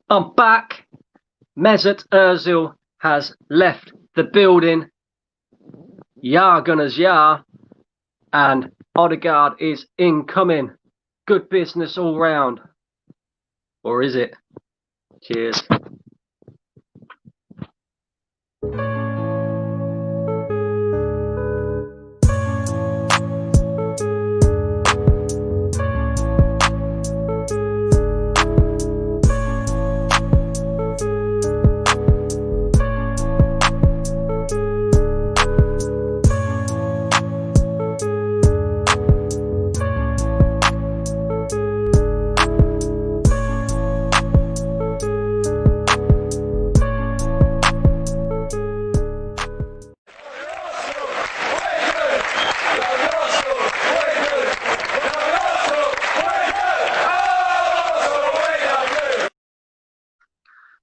I'm back. Mesut Ozil has left the building. Ja, Gunners, ja. And Odegaard is incoming. Good business all round. Or is it? Cheers.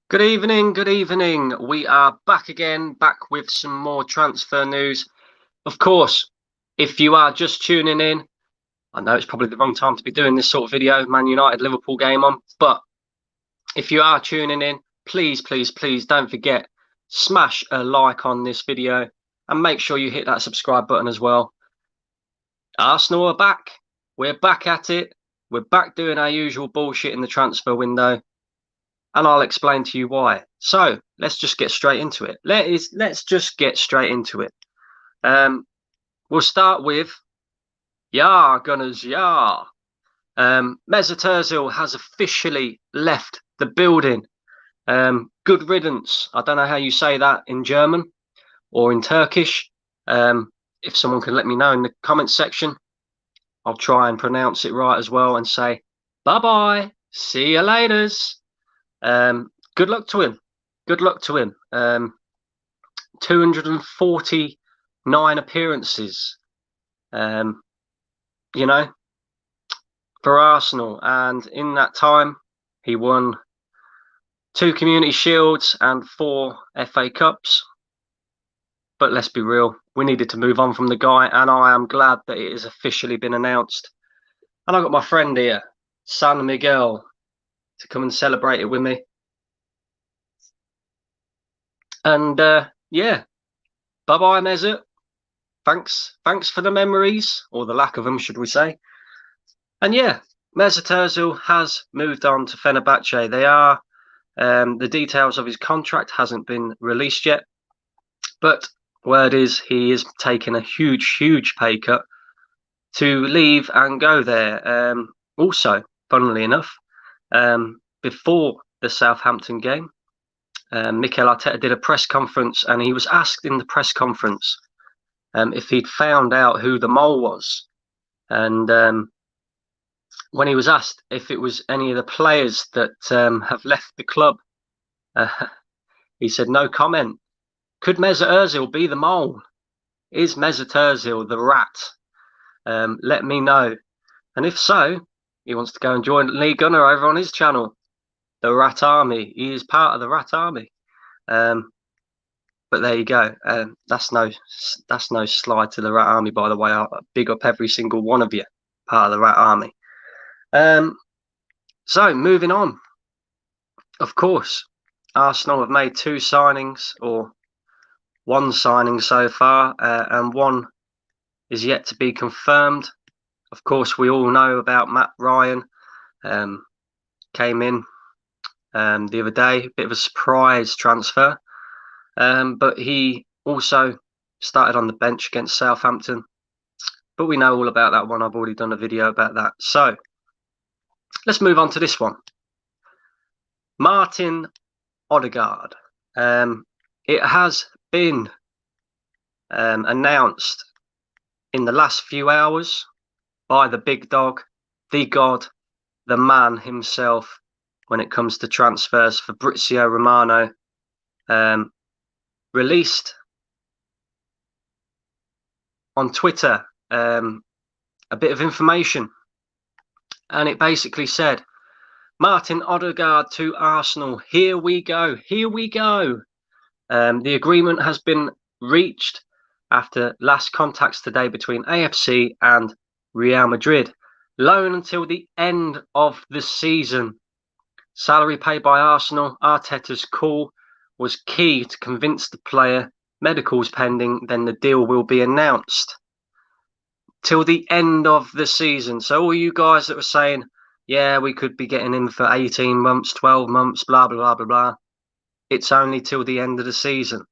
Good evening, good evening. We are back again, back with some more transfer news. Of course, if you are just tuning in, I know it's probably the wrong time to be doing this sort of video, Man United Liverpool game on, but if you are tuning in, please don't forget, smash a like on this video and make sure you hit that subscribe button as well. Arsenal are back. We're back at it. We're back doing our usual bullshit in the transfer window. And I'll explain to you why. So let's just get straight into it. Let's just get straight into it. We'll start with Ja, Gunners, ja. Mesut Ozil has officially left the building. Good riddance. I don't know how you say that in German or in Turkish. If someone can let me know in the comments section, I'll try and pronounce it right as well and say bye-bye, see you laters. Good luck to him. Good luck to him. 249 appearances, you know, for Arsenal. And in that time, he won 2 Community Shields and 4 FA Cups. But let's be real, we needed to move on from the guy, and I am glad that it has officially been announced. And I've got my friend here, San Miguel, to come and celebrate it with me. And yeah, bye-bye, Mesut. Thanks for the memories, or the lack of them, should we say. And yeah, Mesut Ozil has moved on to Fenerbahce. They are, the details of his contract hasn't been released yet, but word is he is taking a huge pay cut to leave and go there. Also, funnily enough, before the Southampton game, Mikel Arteta did a press conference, and he was asked in the press conference if he'd found out who the mole was. And when he was asked if it was any of the players that have left the club, he said no comment. Could Mesut Ozil be the mole? Is Mesut Ozil the rat? Let me know. And if so, he wants to go and join Lee Gunner over on his channel, the Rat Army. He is part of the Rat Army. But there you go. That's no slide to the Rat Army, by the way. I'll big up every single one of you, part of the Rat Army. So moving on. Of course, Arsenal have made 2 signings, or 1 signing so far, and 1 is yet to be confirmed. Of course, we all know about Matt Ryan. Came in the other day, a bit of a surprise transfer, but he also started on the bench against Southampton. But we know all about that one. I've already done a video about that. So let's move on to this one. Martin Odegaard. It has been announced in the last few hours by the big dog, the god, the man himself when it comes to transfers, Fabrizio Romano, released on Twitter a bit of information, and it basically said, Martin Odegaard to Arsenal, here we go, here we go. The agreement has been reached after last contacts today between AFC and Real Madrid. Loan until the end of the season. Salary paid by Arsenal, Arteta's call was key to convince the player. Medicals pending, then the deal will be announced. Till the end of the season. So all you guys that were saying, yeah, we could be getting him for 18 months, 12 months, blah, blah, blah, blah, blah. It's only till the end of the season.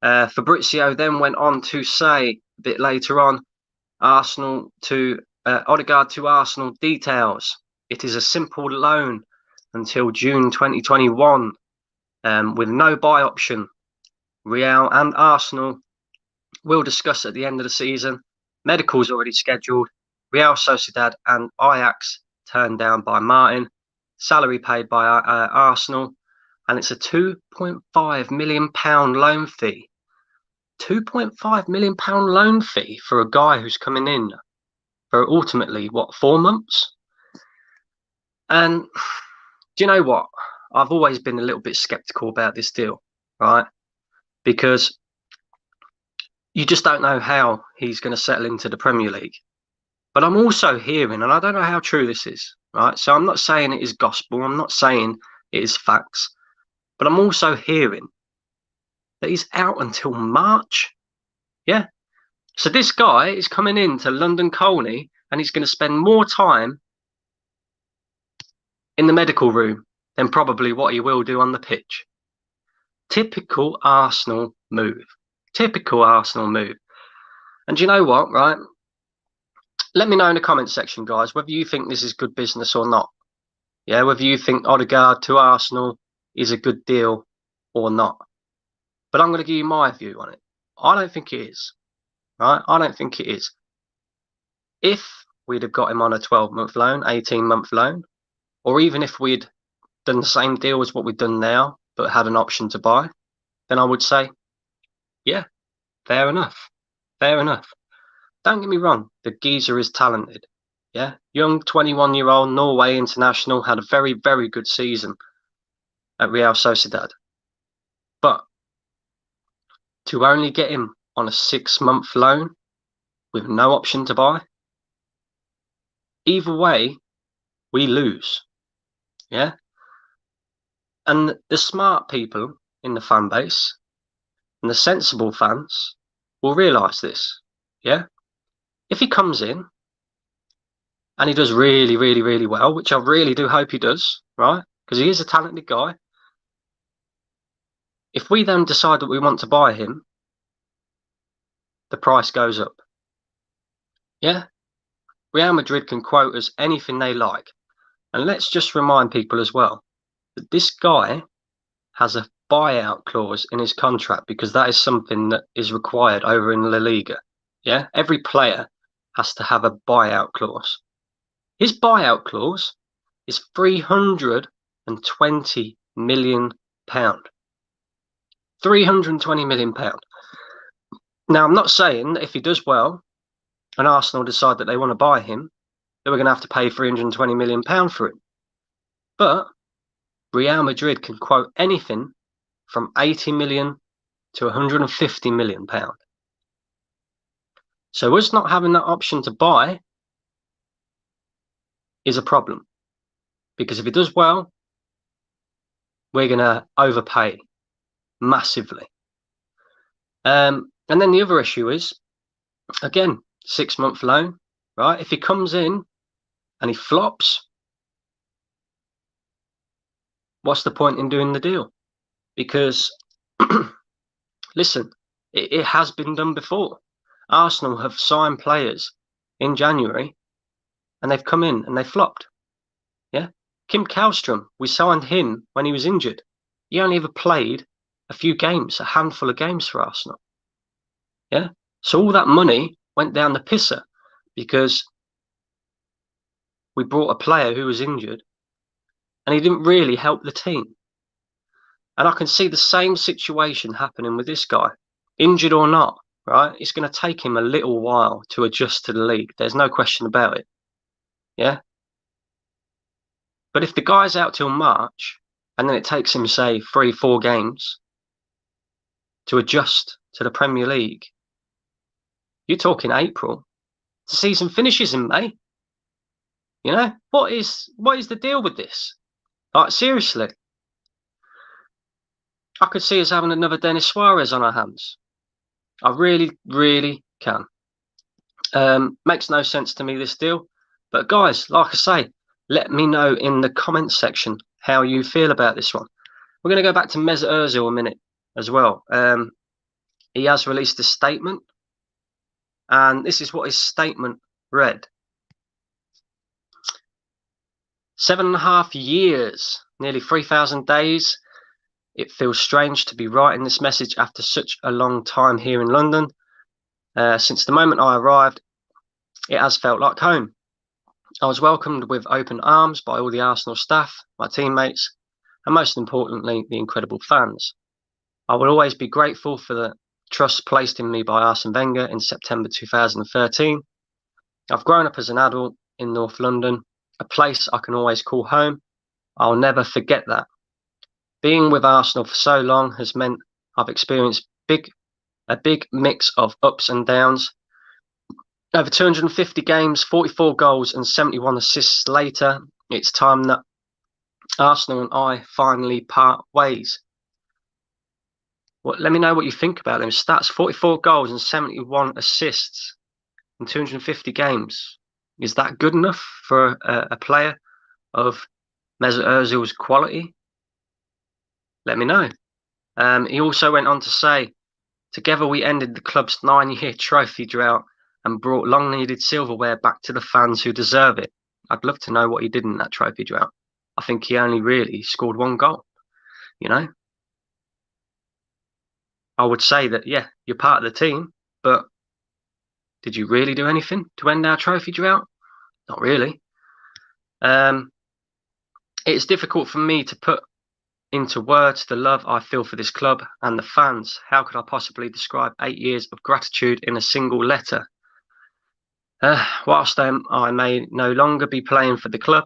Fabrizio then went on to say a bit later on, Odegaard to Arsenal details. It is a simple loan until June 2021 with no buy option. Real and Arsenal will discuss at the end of the season. Medicals already scheduled. Real Sociedad and Ajax turned down by Martin. Salary paid by Arsenal. And it's a £2.5 million loan fee. £2.5 million loan fee for a guy who's coming in for ultimately, 4 months? And do you know what? I've always been a little bit skeptical about this deal, right? Because you just don't know how he's going to settle into the Premier League. But I'm also hearing, and I don't know how true this is, right? So I'm not saying it is gospel. I'm not saying it is facts. But I'm also hearing that he's out until March. Yeah. So this guy is coming into London Colney and he's going to spend more time in the medical room than probably what he will do on the pitch. Typical Arsenal move. Typical Arsenal move. And do you know what, right? Let me know in the comment section, guys, whether you think this is good business or not. Yeah, whether you think Odegaard to Arsenal is a good deal or not. But I'm going to give you my view on it. I don't think it is. Right? I don't think it is. If we'd have got him on a 12-month loan, 18-month loan, or even if we'd done the same deal as what we've done now, but had an option to buy, then I would say, yeah, fair enough. Fair enough. Don't get me wrong, the geezer is talented. Yeah, young 21-year-old Norway international, had a very, very good season at Real Sociedad. But to only get him on a 6-month loan with no option to buy, either way, we lose. Yeah. And the smart people in the fan base and the sensible fans will realise this. Yeah. If he comes in and he does really, really, really well, which I really do hope he does, right? Because he is a talented guy. If we then decide that we want to buy him, the price goes up. Yeah. Real Madrid can quote us anything they like. And let's just remind people as well that this guy has a buyout clause in his contract, because that is something that is required over in La Liga. Yeah, every player has to have a buyout clause. His buyout clause is £320 million. £320 million. Now, I'm not saying that if he does well and Arsenal decide that they want to buy him, that we're going to have to pay £320 million for him. But Real Madrid can quote anything from 80 million to 150 million pound. So us not having that option to buy is a problem, because if it does well, we're going to overpay massively. And then the other issue is, again, 6-month loan, right? If he comes in and he flops, what's the point in doing the deal? Because, listen, it has been done before. Arsenal have signed players in January and they've come in and they flopped. Yeah. Kim Kallstrom, we signed him when he was injured. He only ever played a few games, a handful of games for Arsenal. Yeah. So all that money went down the pisser because we brought a player who was injured and he didn't really help the team. And I can see the same situation happening with this guy, injured or not, right? It's going to take him a little while to adjust to the league. There's no question about it. Yeah. But if the guy's out till March and then it takes him, say, 3-4 games to adjust to the Premier League, you're talking April. The season finishes in May. You know, what is the deal with this? Like, seriously, I could see us having another Denis Suarez on our hands. I really, really can. Makes no sense to me, this deal. But guys, like I say, let me know in the comments section how you feel about this one. We're going to go back to Mesut Ozil a minute as well. He has released a statement, and this is what his statement read. 7.5 years, nearly 3,000 days. It feels strange to be writing this message after such a long time here in London. Since the moment I arrived, it has felt like home. I was welcomed with open arms by all the Arsenal staff, my teammates, and most importantly, the incredible fans. I will always be grateful for the trust placed in me by Arsene Wenger in September 2013. I've grown up as an adult in North London, a place I can always call home. I'll never forget that. Being with Arsenal for so long has meant I've experienced a big mix of ups and downs. Over 250 games, 44 goals and 71 assists later, it's time that Arsenal and I finally part ways. Let me know what you think about them stats. 44 goals and 71 assists in 250 games. Is that good enough for a player of Mesut Ozil's quality? Let me know. He also went on to say, together we ended the club's 9-year trophy drought and brought long-needed silverware back to the fans who deserve it. I'd love to know what he did in that trophy drought. I think he only really scored 1 goal, you know? I would say that, yeah, you're part of the team, but did you really do anything to end our trophy drought? Not really. It's difficult for me to put into words the love I feel for this club and the fans. How could I possibly describe 8 years of gratitude in a single letter? Whilst I may no longer be playing for the club,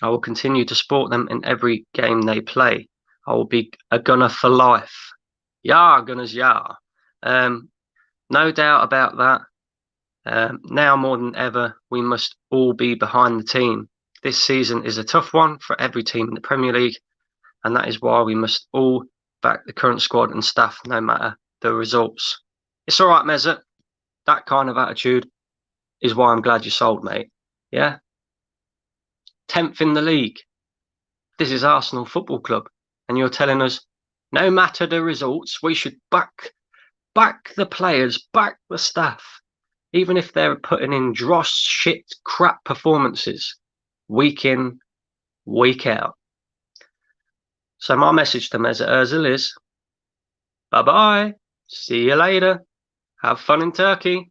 I will continue to support them in every game they play. I will be a gunner for life. Yeah, Gunners, yeah. No doubt about that. Now more than ever, we must all be behind the team. This season is a tough one for every team in the Premier League, and that is why we must all back the current squad and staff, no matter the results. It's all right, Mesut. That kind of attitude is why I'm glad you sold, mate. Yeah? 10th in the league. This is Arsenal Football Club, and you're telling us, no matter the results, we should back the players, back the staff, even if they're putting in dross, shit, crap performances, week in, week out. So my message to Mesut Ozil is, bye-bye, see you later, have fun in Turkey.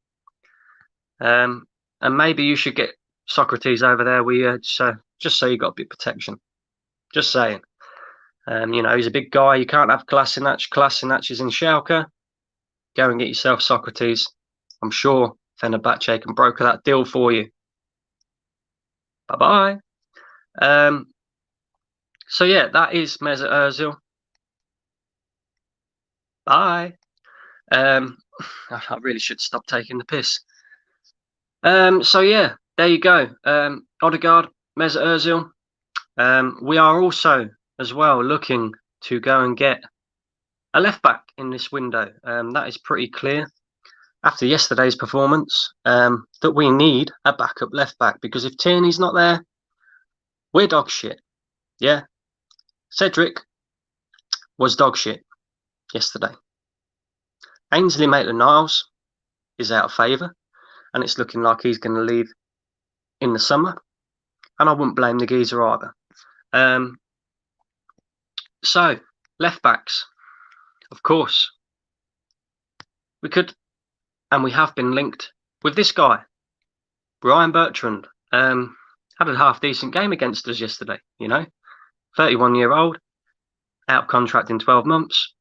And maybe you should get Socrates over there with you, just so you got a bit of protection. Just saying. You know, he's a big guy. You can't have Kolasinac is in Schalke. Go and get yourself Socrates. I'm sure Fenerbahce can broker that deal for you. Bye-bye. So yeah, that is Mesut Ozil. Bye. I really should stop taking the piss. So yeah, there you go. Odegaard, Mesut Ozil. We are also as well looking to go and get a left back in this window. That is pretty clear after yesterday's performance, that we need a backup left back, because if Tierney's not there, we're dog shit. Yeah, Cedric was dog shit yesterday. Ainsley Maitland-Niles is out of favour, and it's looking like he's going to leave in the summer, and I wouldn't blame the geezer either. So, left backs, of course, we could, and we have been linked with this guy, Ryan Bertrand. Had a half decent game against us yesterday, you know, 31-year-old, out of contract in 12 months.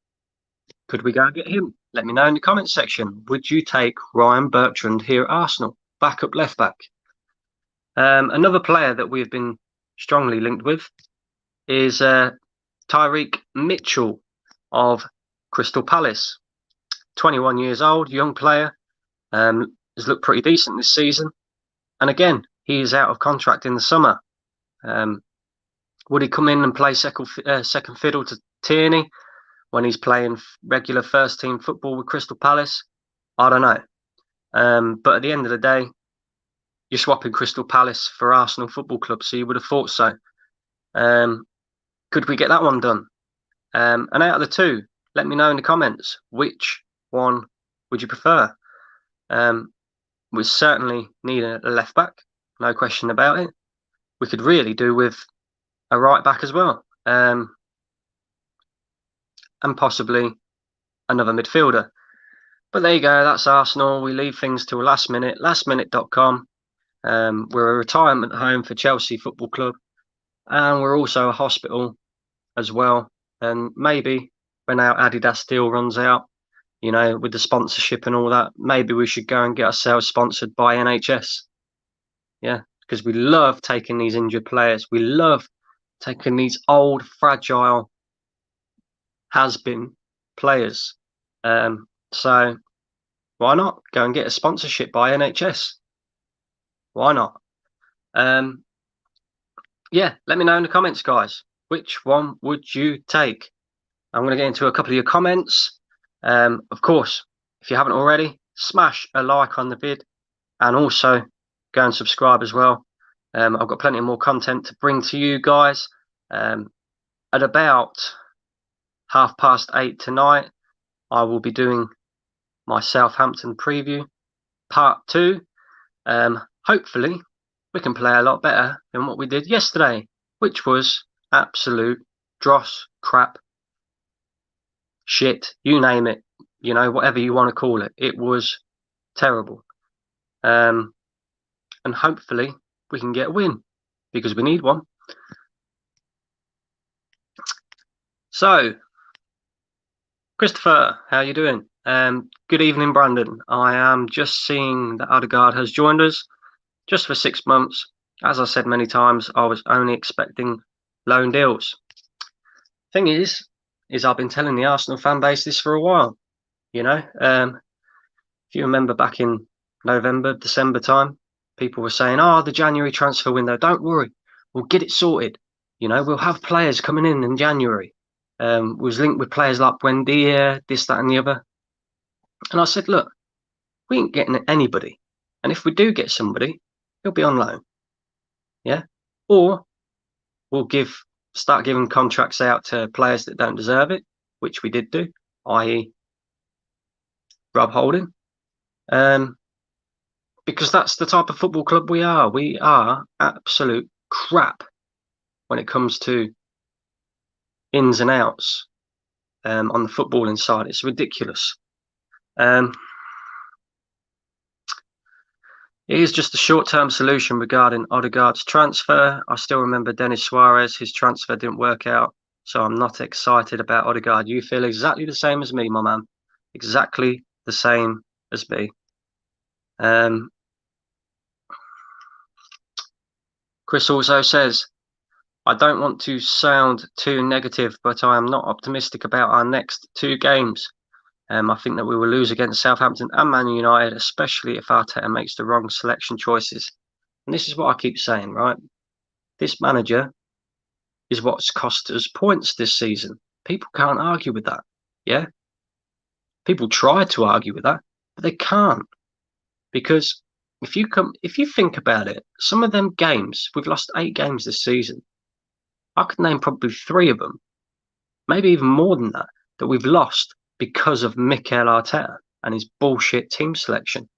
Could we go and get him? Let me know in the comments section. Would you take Ryan Bertrand here at Arsenal, backup left back? Another player that we've been strongly linked with is Tyreek Mitchell of Crystal Palace. 21 years old, young player, has looked pretty decent this season. And again, he is out of contract in the summer. Would he come in and play second fiddle to Tierney when he's playing regular first team football with Crystal Palace? I don't know. But at the end of the day, you're swapping Crystal Palace for Arsenal Football Club, so you would have thought so. Could we get that one done? And out of the two, let me know in the comments, which one would you prefer? We certainly need a left back, no question about it. We could really do with a right back as well, and possibly another midfielder. But there you go, that's Arsenal. We leave things till last minute, lastminute.com. We're a retirement home for Chelsea Football Club, and we're also a hospital as well. And maybe when our Adidas deal runs out, you know, with the sponsorship and all that, maybe we should go and get ourselves sponsored by NHS. Yeah, because we love taking these injured players. We love taking these old, fragile, has-been players. So why not go and get a sponsorship by NHS? Why not? Yeah, let me know in the comments, guys. Which one would you take? I'm going to get into a couple of your comments. Of course, if you haven't already, smash a like on the vid, and also go and subscribe as well. I've got plenty more content to bring to you guys. At about 8:30 tonight, I will be doing my Southampton preview, part 2. Hopefully, we can play a lot better than what we did yesterday, which was absolute dross, crap, shit, you name it, you know, whatever you want to call it. It was terrible. And hopefully we can get a win, because we need one. So, Christopher, how you doing? Good evening, Brandon. I am just seeing that Odegaard has joined us just for 6 months. As I said many times, I was only expecting loan deals. Thing is I've been telling the Arsenal fan base this for a while. You know, if you remember back in November, December time, people were saying, "Oh, the January transfer window, don't worry, we'll get it sorted. You know, we'll have players coming in January." Was linked with players like Buendia, this, that, and the other. And I said, look, we ain't getting anybody. And if we do get somebody, he'll be on loan. Yeah. Or we'll start giving contracts out to players that don't deserve it, which we did do, i.e. Rob Holding. Because that's the type of football club we are. We are absolute crap when it comes to ins and outs on the footballing side. It's ridiculous. It is just a short-term solution regarding Odegaard's transfer. I still remember Denis Suarez. His transfer didn't work out, so I'm not excited about Odegaard. You feel exactly the same as me, my man. Exactly the same as me. Chris also says, I don't want to sound too negative, but I am not optimistic about our next 2 games. I think that we will lose against Southampton and Man United, especially if Arteta makes the wrong selection choices. And this is what I keep saying, right? This manager is what's cost us points this season. People can't argue with that. Yeah? People try to argue with that, but they can't. Because if you think about it, some of them games, we've lost 8 games this season. I could name probably 3 of them, maybe even more than that we've lost because of Mikel Arteta and his bullshit team selection.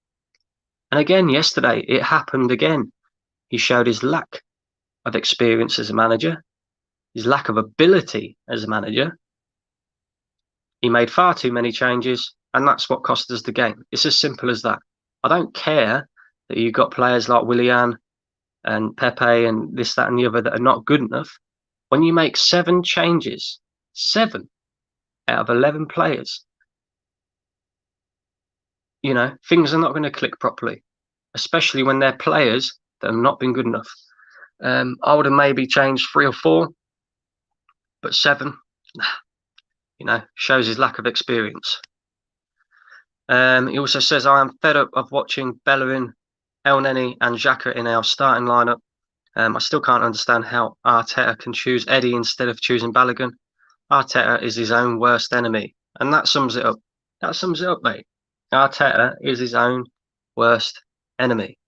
And again, yesterday, it happened again. He showed his lack of experience as a manager, his lack of ability as a manager. He made far too many changes, and that's what cost us the game. It's as simple as that. I don't care that you've got players like Willian and Pepe and this, that, and the other that are not good enough. When you make 7 changes, 7 out of 11 players, you know, things are not going to click properly, especially when they're players that have not been good enough. I would have maybe changed 3 or 4, but 7, you know, shows his lack of experience. He also says, I am fed up of watching Bellerin, El Neni and Xhaka in our starting lineup. I still can't understand how Arteta can choose Eddie instead of choosing Balogun. Arteta is his own worst enemy, and that sums it up. That sums it up, mate. Arteta is his own worst enemy.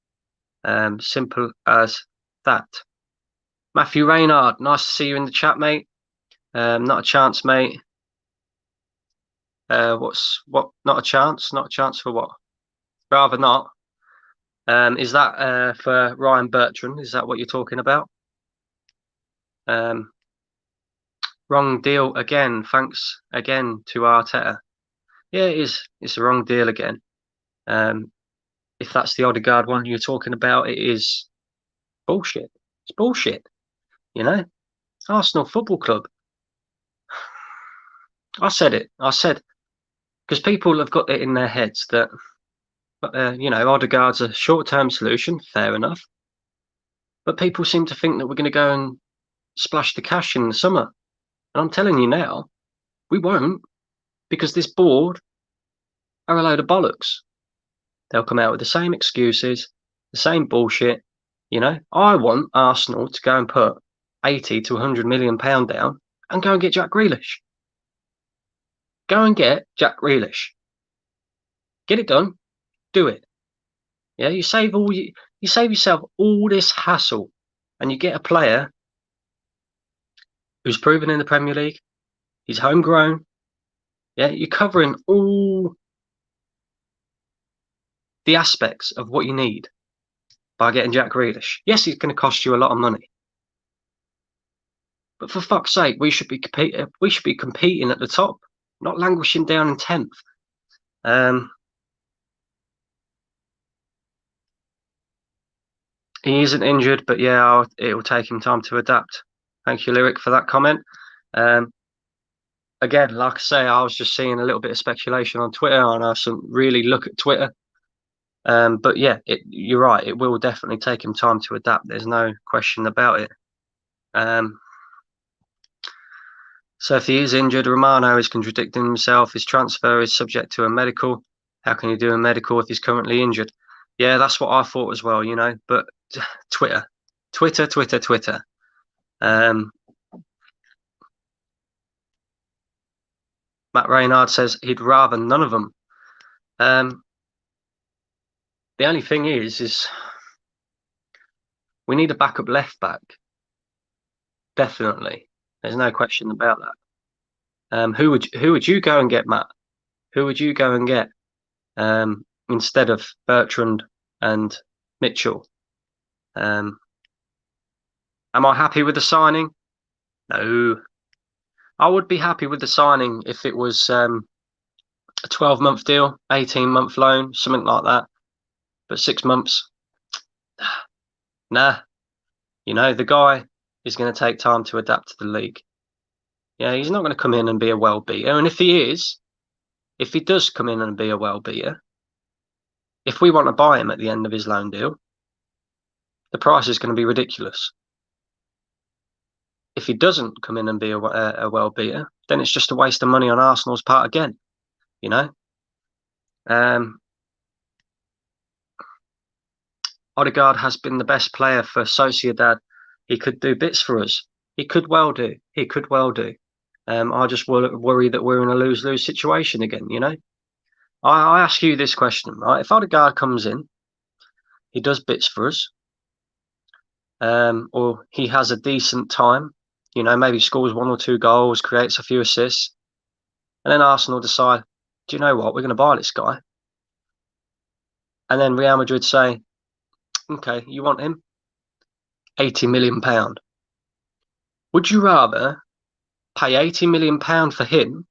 Simple as that. Matthew Reynard, nice to see you in the chat, mate. Not a chance, mate. What? Not a chance? Not a chance for what? Rather not. Is that for Ryan Bertrand? Is that what you're talking about? Wrong deal again. Thanks again to Arteta. Yeah, it is. It's the wrong deal again. If that's the Odegaard one you're talking about, it is bullshit. It's bullshit. You know, Arsenal Football Club. I said it. I said because people have got it in their heads that Odegaard's a short-term solution. Fair enough. But people seem to think that we're going to go and splash the cash in the summer. And I'm telling you now, we won't, because this board are a load of bollocks. They'll come out with the same excuses, the same bullshit. I want Arsenal to go and put 80 to 100 million pound down and go and get Jack Grealish. Go and get Jack Grealish. Get it done. Do it. Yeah, you save yourself all this hassle, and you get a player who's proven in the Premier League. He's homegrown. Yeah, you're covering all the aspects of what you need by getting Jack Grealish. Yes, he's going to cost you a lot of money, but for fuck's sake, we should be competing at the top, not languishing down in 10th. He isn't injured, but yeah, it will take him time to adapt. Thank you, Lyric, for that comment. Again, like I say, I was just seeing a little bit of speculation on Twitter, and I shouldn't really look at Twitter. But yeah, you're right. It will definitely take him time to adapt. There's no question about it. So if he is injured, Romano is contradicting himself. His transfer is subject to a medical. How can he do a medical if he's currently injured? Yeah, that's what I thought as well, But Twitter. Matt Reynard says he'd rather none of them. The only thing is we need a backup left back. Definitely, there's no question about that. Who would you go and get, Matt? Who would you go and get instead of Bertrand and Mitchell? Am I happy with the signing? No. I would be happy with the signing if it was a 12-month deal, 18-month loan, something like that. But 6 months, nah. The guy is going to take time to adapt to the league. Yeah, he's not going to come in and be a well beater. And if he does come in and be a well beater, if we want to buy him at the end of his loan deal, the price is going to be ridiculous. If he doesn't come in and be a well beater, then it's just a waste of money on Arsenal's part again. Odegaard has been the best player for Sociedad. He could do bits for us. He could well do. I just worry that we're in a lose-lose situation again, I ask you this question, right? If Odegaard comes in, he does bits for us, or he has a decent time, maybe scores 1 or 2 goals, creates a few assists, and then Arsenal decide, do you know what, we're going to buy this guy. And then Real Madrid say, okay, you want him? £80 million. Would you rather pay £80 million for him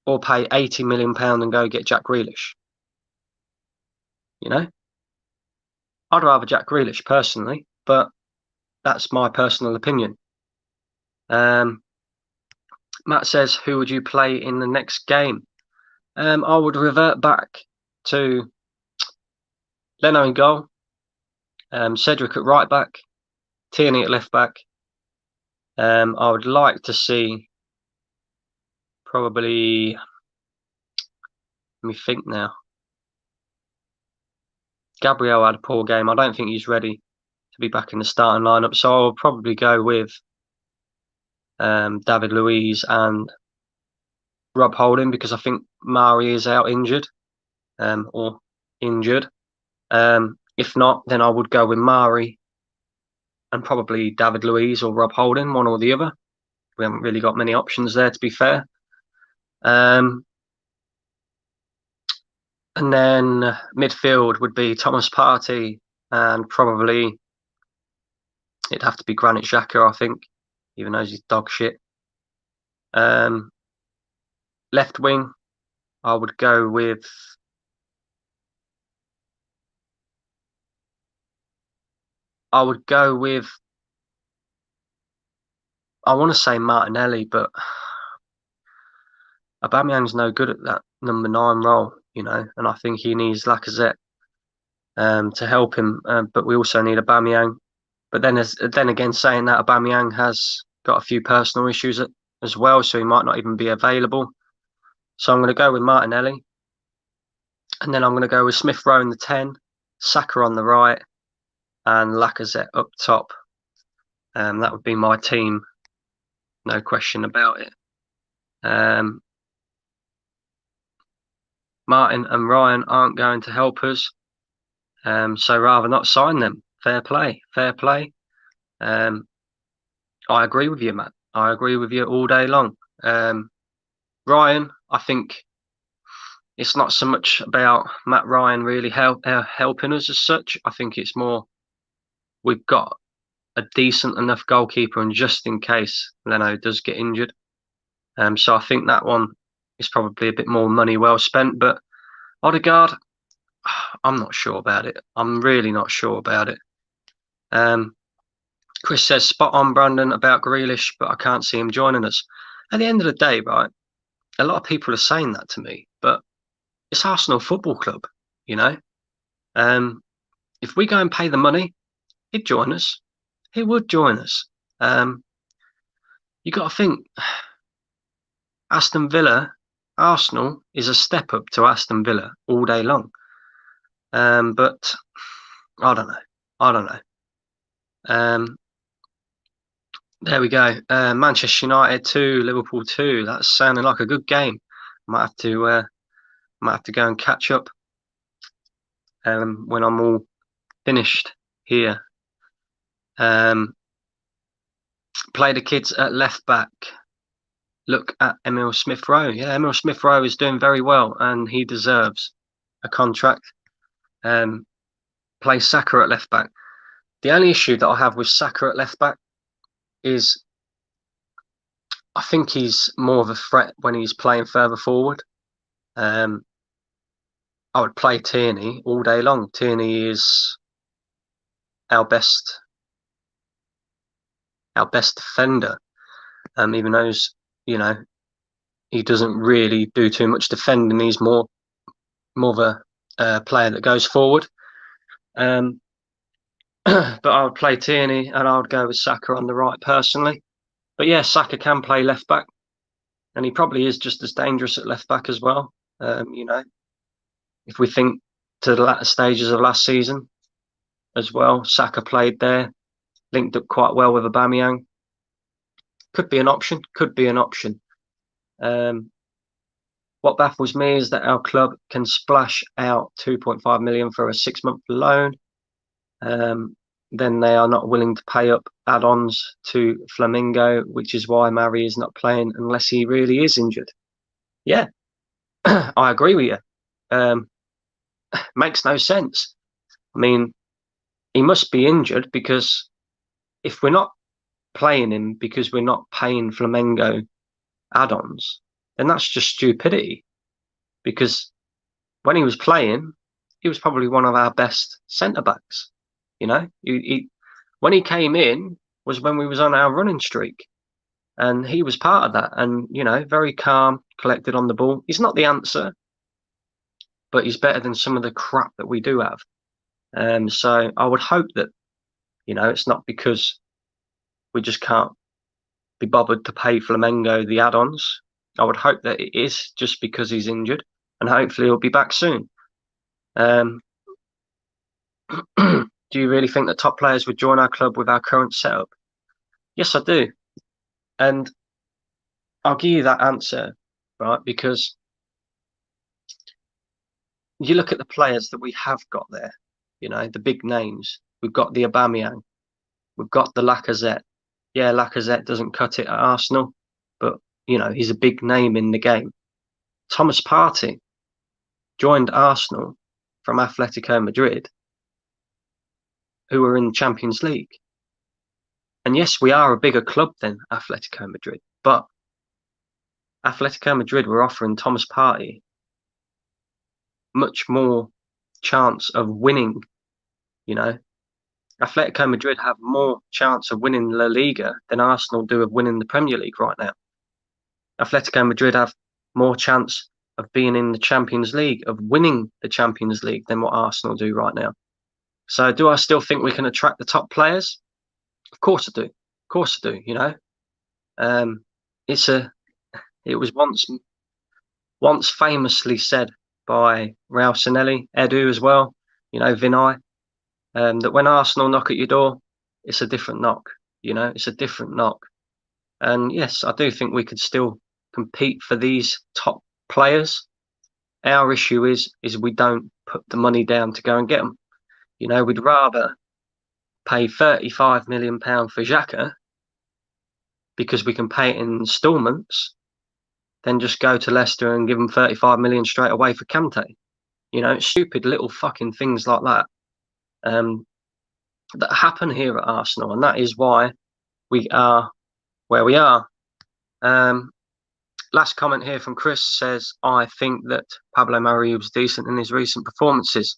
or pay £80 million and go get Jack Grealish? I'd rather Jack Grealish personally, but that's my personal opinion. Matt says, who would you play in the next game? I would revert back to Leno in goal, Cedric at right back, Tierney at left back. I would like to see probably, let me think now. Gabriel had a poor game. I don't think he's ready. be back in the starting lineup. So I'll probably go with David Luiz and Rob Holding, because I think Mari is out injured, or injured. If not, then I would go with Mari and probably David Luiz or Rob Holding, one or the other. We haven't really got many options there, to be fair. And then midfield would be Thomas Partey, and probably it'd have to be Granit Xhaka, I think, even though he's dog shit. Left wing, I would go with I want to say Martinelli, but Aubameyang's no good at that number 9 role, you know, and I think he needs Lacazette to help him. But we also need Aubameyang. But then again, saying that, Aubameyang has got a few personal issues as well, so he might not even be available. So I'm going to go with Martinelli, and then I'm going to go with Smith Rowe in the 10, Saka on the right, and Lacazette up top. That would be my team, no question about it. Martin and Ryan aren't going to help us, so rather not sign them. Fair play, fair play. I agree with you, Matt. I agree with you all day long. Ryan, I think it's not so much about Matt Ryan really helping us as such. I think it's more we've got a decent enough goalkeeper, and just in case Leno does get injured. So I think that one is probably a bit more money well spent. But Odegaard, I'm not sure about it. I'm really not sure about it. Chris says, spot on, Brandon, about Grealish, but I can't see him joining us. At the end of the day, right, a lot of people are saying that to me, but it's Arsenal Football Club, you know. If we go and pay the money, he'd join us. He would join us. You got to think, Aston Villa, Arsenal is a step up to Aston Villa all day long. But I don't know. There we go. Manchester United 2, Liverpool 2. That's sounding like a good game. Might have to go and catch up when I'm all finished here. Play the kids at left back. Look at Emil Smith Rowe. Yeah, Emil Smith Rowe is doing very well, and he deserves a contract. Play Saka at left back. The only issue that I have with Saka at left back is I think he's more of a threat when he's playing further forward. I would play Tierney all day long. Tierney is our best defender. Even though he doesn't really do too much defending. He's more of a player that goes forward. But I would play Tierney, and I would go with Saka on the right personally. But yeah, Saka can play left back, and he probably is just as dangerous at left back as well. If we think to the latter stages of last season as well, Saka played there, linked up quite well with Aubameyang. Could be an option. What baffles me is that our club can splash out 2.5 million for a 6-month loan. Then they are not willing to pay up add-ons to Flamengo, which is why Mari is not playing unless he really is injured. Yeah, I agree with you. Makes no sense. I mean, he must be injured, because if we're not playing him because we're not paying Flamengo add-ons, then that's just stupidity. Because when he was playing, he was probably one of our best centre-backs. You know, when he came in was when we was on our running streak, and he was part of that. And very calm, collected on the ball. He's not the answer, but he's better than some of the crap that we do have. So I would hope that it's not because we just can't be bothered to pay Flamengo the add-ons. I would hope that it is just because he's injured, and hopefully he'll be back soon. Do you really think that top players would join our club with our current setup? Yes, I do. And I'll give you that answer, right? Because you look at the players that we have got there, you know, the big names. We've got the Aubameyang. We've got the Lacazette. Yeah, Lacazette doesn't cut it at Arsenal, but, you know, he's a big name in the game. Thomas Partey joined Arsenal from Atletico Madrid, who were in the Champions League. And yes, we are a bigger club than Atletico Madrid, but Atletico Madrid were offering Thomas Partey much more chance of winning, you know. Atletico Madrid have more chance of winning La Liga than Arsenal do of winning the Premier League right now. Atletico Madrid have more chance of being in the Champions League, of winning the Champions League than what Arsenal do right now. So do I still think we can attract the top players? Of course I do. Of course I do, you know. It was once famously said by Raul Sanelli, Edu as well, you know, Vinay, that when Arsenal knock at your door, it's a different knock, you know, it's a different knock. And yes, I do think we could still compete for these top players. Our issue is we don't put the money down to go and get them. You know, we'd rather pay £35 million for Xhaka because we can pay it in instalments than just go to Leicester and give them 35 million straight away for Kante. You know, stupid little fucking things like that that happen here at Arsenal, and that is why we are where we are. Last comment here from Chris says, I think that Pablo Mari was decent in his recent performances,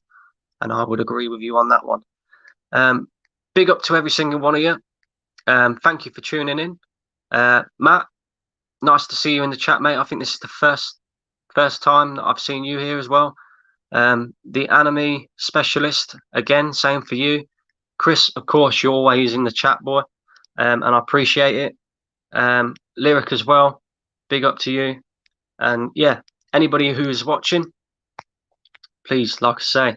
and I would agree with you on that one. Big up to every single one of you. Thank you for tuning in. Matt, nice to see you in the chat, mate. I think this is the first time that I've seen you here as well. The anime specialist, again, same for you. Chris, of course, you're always in the chat, boy, and I appreciate it. Lyric as well, big up to you. And yeah, anybody who is watching, please, like I say,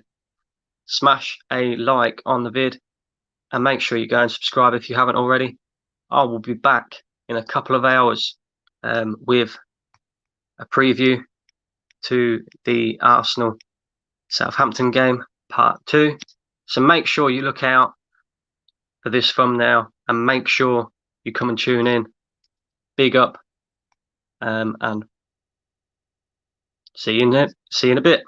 smash a like on the vid and make sure you go and subscribe if you haven't already. I will be back in a couple of hours with a preview to the Arsenal Southampton game, part 2. So make sure you look out for this thumbnail and make sure you come and tune in. Big up, and see you in a bit.